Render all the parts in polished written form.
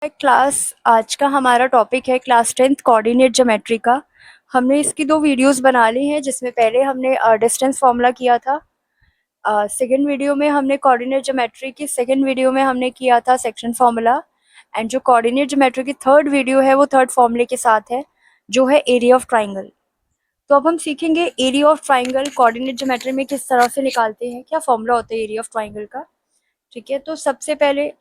Class आज का हमारा टॉपिक है क्लास 10th कोऑर्डिनेट ज्योमेट्री का। हमने इसकी 2 वीडियोस बना ली हैं, जिसमें पहले हमने डिस्टेंस फार्मूला किया था। सेकंड वीडियो में हमने कोऑर्डिनेट ज्योमेट्री की सेकंड वीडियो में हमने किया था सेक्शन फार्मूला। एंड जो कोऑर्डिनेट ज्योमेट्री की थर्ड वीडियो है वो थर्ड फार्मूले के साथ है, जो है एरिया ऑफ ट्राइंगल। तो अब हम सीखेंगे area of triangle coordinate geometry में किस तरह से निकालते हैं, क्या फॉर्मूला होता है एरिया ऑफ ट्राइंगल का। ठीक है, तो सबसे पहले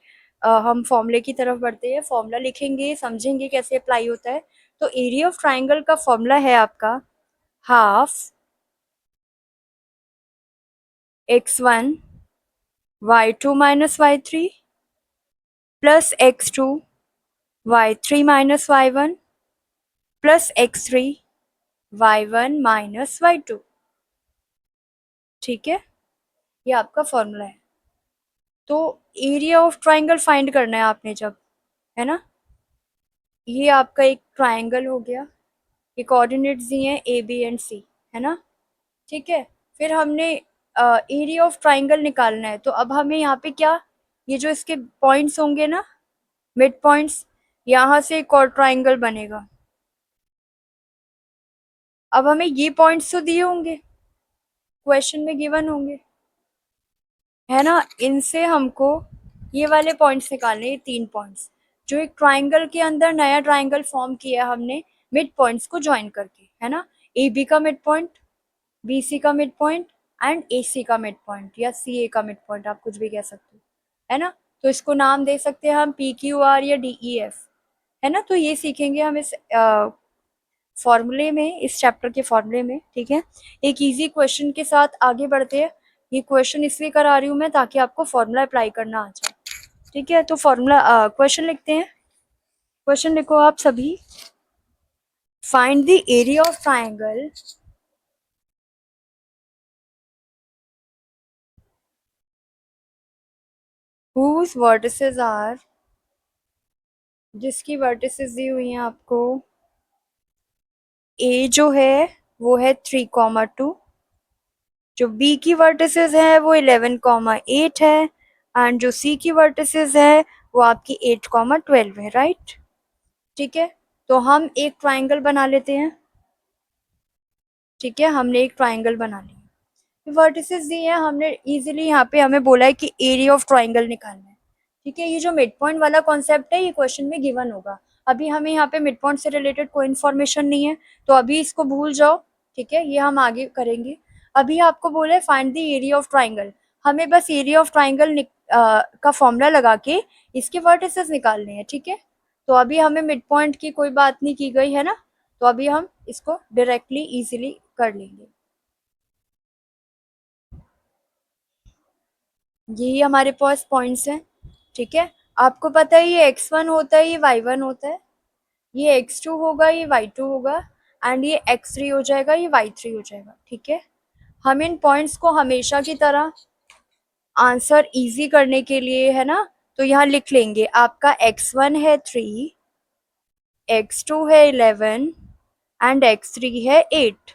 हम फॉर्मूले की तरफ बढ़ते हैं। फॉर्मूला लिखेंगे, समझेंगे कैसे अप्लाई होता है। तो एरिया ऑफ ट्राइंगल का फॉर्मूला है आपका half x1 y2 minus y3 plus x2 y3 minus y1 plus x3 y1 minus y2। ठीक है, ये आपका फॉर्मूला है। तो एरिया ऑफ ट्राइंगल फाइंड करना है आपने जब, है ना। ये आपका एक ट्राइंगल हो गया, ये कोऑर्डिनेट्स दिए हैं ए बी एंड सी, है ना। ठीक है, फिर हमने एरिया ऑफ ट्राइंगल निकालना है। तो अब हमें यहाँ पे क्या, ये जो इसके पॉइंट्स होंगे ना, मिड पॉइंट्स, यहाँ से एक और ट्राइंगल बनेगा। अब हमें ये पॉइंट्स तो दिए होंगे, क्वेश्चन में गिवन होंगे, है ना। इनसे हमको ये वाले पॉइंट्स निकालने, ये 3 पॉइंट्स जो एक ट्राइंगल के अंदर नया ट्राइंगल फॉर्म किया हमने मिड पॉइंट्स को ज्वाइन करके, है ना। ए बी का मिड पॉइंट, बी सी का मिड पॉइंट एंड ए सी का मिड पॉइंट, या सी ए का मिड पॉइंट, आप कुछ भी कह सकते हो, है ना। तो इसको नाम दे सकते हैं हम पी क्यू आर या डी ई एफ, है ना। तो ये सीखेंगे हम इस फॉर्मूले में, इस चैप्टर के फॉर्मूले में। ठीक है, एक इजी क्वेश्चन के साथ आगे बढ़ते हैं। ये क्वेश्चन इसलिए करा रही हूँ मैं ताकि आपको फॉर्मूला अप्लाई करना आ जाए। ठीक है, तो फॉर्मूला क्वेश्चन लिखते हैं। क्वेश्चन लिखो आप सभी। Find the area of triangle whose vertices are, जिसकी वर्टिसेस दी हुई हैं आपको। ए जो है वो है 3,2, जो बी की वर्टिसेस है वो 11,8 है, एंड जो सी की वर्टिसेस है वो आपकी 8,12 है, राइट। ठीक है, तो हम एक ट्राइंगल बना लेते हैं। ठीक है, हमने एक ट्राइंगल बना लिया, वर्टिसेस दी है हमने। इजीली यहाँ पे हमें बोला है कि एरिया ऑफ ट्राइंगल निकालना है। ठीक है, ये जो मिड पॉइंट वाला कॉन्सेप्ट है ये क्वेश्चन में गिवन होगा। अभी हमें यहाँ पे मिड पॉइंट से रिलेटेड कोई इन्फॉर्मेशन नहीं है, तो अभी इसको भूल जाओ। ठीक है, ये हम आगे करेंगे। अभी आपको बोला है find the area of triangle, हमें बस एरिया ऑफ ट्राइंगल का फॉर्मूला लगा के इसके वर्टिसेस निकालने हैं। ठीक है, तो अभी हमें मिड पॉइंट की कोई बात नहीं की गई है ना, तो अभी हम इसको डायरेक्टली इजीली कर लेंगे। यही हमारे पास पॉइंट्स हैं। ठीक है, आपको पता है ये x1 होता है, ये y1 होता है, ये x2 होगा, ये y2 होगा, एंड ये x3 हो जाएगा, ये y3 हो जाएगा। ठीक है, हम इन पॉइंट्स को हमेशा की तरह आंसर इजी करने के लिए, है ना, तो यहाँ लिख लेंगे आपका x1 है 3, x2 है 11 एंड x3 है 8,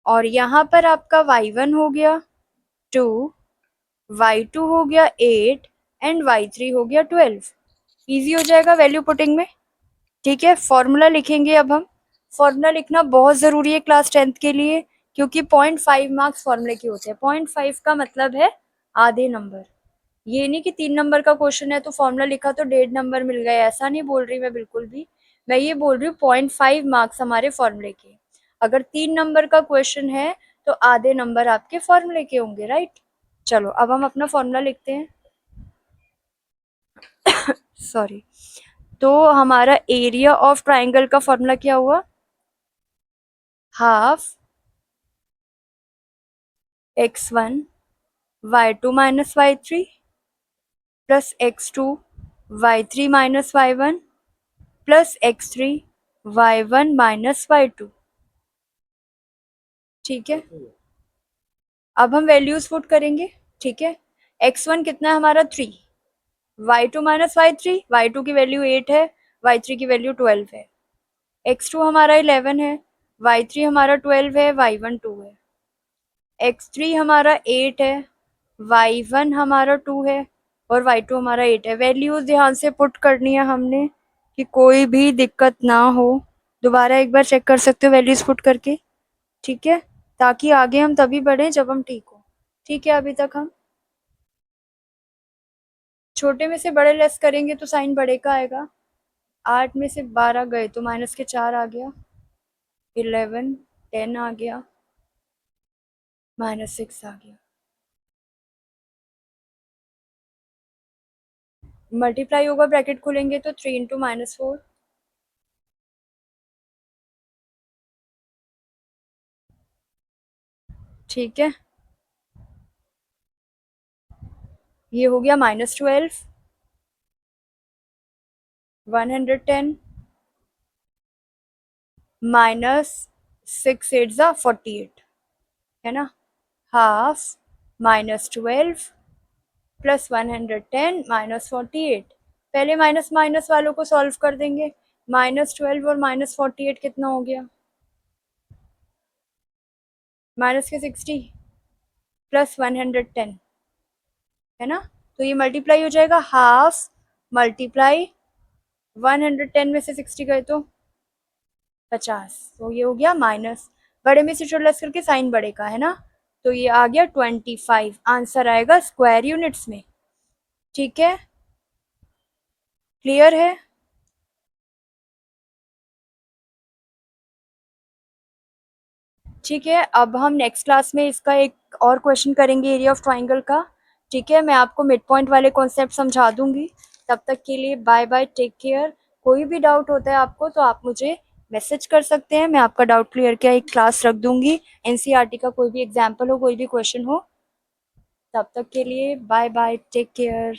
और यहाँ पर आपका y1 हो गया 2, y2 हो गया 8 एंड y3 हो गया 12। इजी हो जाएगा वैल्यू पुटिंग में। ठीक है, फॉर्मूला लिखेंगे अब हम। फॉर्मूला लिखना बहुत ज़रूरी है क्लास 10th के लिए, क्योंकि 0.5 मार्क्स फॉर्मूले के होते हैं। 0.5 का मतलब है आधे नंबर। ये नहीं कि 3 नंबर का क्वेश्चन है तो फॉर्मूला लिखा तो 1.5 नंबर मिल गए, ऐसा नहीं बोल रही मैं बिल्कुल भी। मैं ये बोल रही हूँ 0.5 मार्क्स हमारे फॉर्मूले के। अगर 3 नंबर का क्वेश्चन है तो आधे नंबर आपके फॉर्मूले के होंगे, राइट। चलो अब हम अपना फॉर्मूला लिखते हैं। सॉरी, तो हमारा एरिया ऑफ ट्राइंगल का फॉर्मूला क्या हुआ, half x1 y2 minus y3 plus x2 y3 minus y1 plus x3 y1 minus y2। ठीक है, अब हम वैल्यूज पुट करेंगे। ठीक है, x1 कितना है हमारा 3, y2 माइनस y3, y2 की वैल्यू 8 है, y3 की वैल्यू 12 है, x2 हमारा 11 है, y3 हमारा 12 है, y1 2 है, x3 हमारा 8 है, y1 हमारा 2 है, और y2 हमारा 8 है। वैल्यूज ध्यान से पुट करनी है हमने कि कोई भी दिक्कत ना हो। दोबारा एक बार चेक कर सकते हो वैल्यूज पुट करके, ठीक है, ताकि आगे हम तभी बढ़े जब हम ठीक हो। ठीक है, अभी तक हम छोटे में से बड़े लेस करेंगे तो साइन बड़े का आएगा। 8 में से 12 गए तो माइनस के 4 आ गया, 11 10 आ गया, -6 आ गया। मल्टीप्लाई होगा, ब्रैकेट खोलेंगे तो 3 इंटू -4, ठीक है। ये हो गया -12, 110 -6 8 है ना, हाफ -12 प्लस 110 -48। पहले माइनस माइनस वालों को सॉल्व कर देंगे। -12 और -48 कितना हो गया, माइनस के 60 प्लस 110 है ना। तो ये मल्टीप्लाई हो जाएगा, हाफ मल्टीप्लाई 110 में से 60 गए तो 50, तो ये हो गया माइनस, बड़े में से छोटा लेस करके साइन बड़े का है ना। तो ये आ गया 25, आंसर आएगा स्क्वायर यूनिट्स में। ठीक है, क्लियर है। ठीक है, अब हम नेक्स्ट क्लास में इसका एक और क्वेश्चन करेंगे एरिया ऑफ ट्राइंगल का। ठीक है, मैं आपको मिड पॉइंट वाले कॉन्सेप्ट समझा दूंगी। तब तक के लिए बाय बाय, टेक केयर। कोई भी डाउट होता है आपको तो आप मुझे मैसेज कर सकते हैं, मैं आपका डाउट क्लियर किया एक क्लास रख दूंगी। एनसीईआरटी का कोई भी एग्जाम्पल हो, कोई भी क्वेश्चन हो। तब तक के लिए बाय बाय, टेक केयर।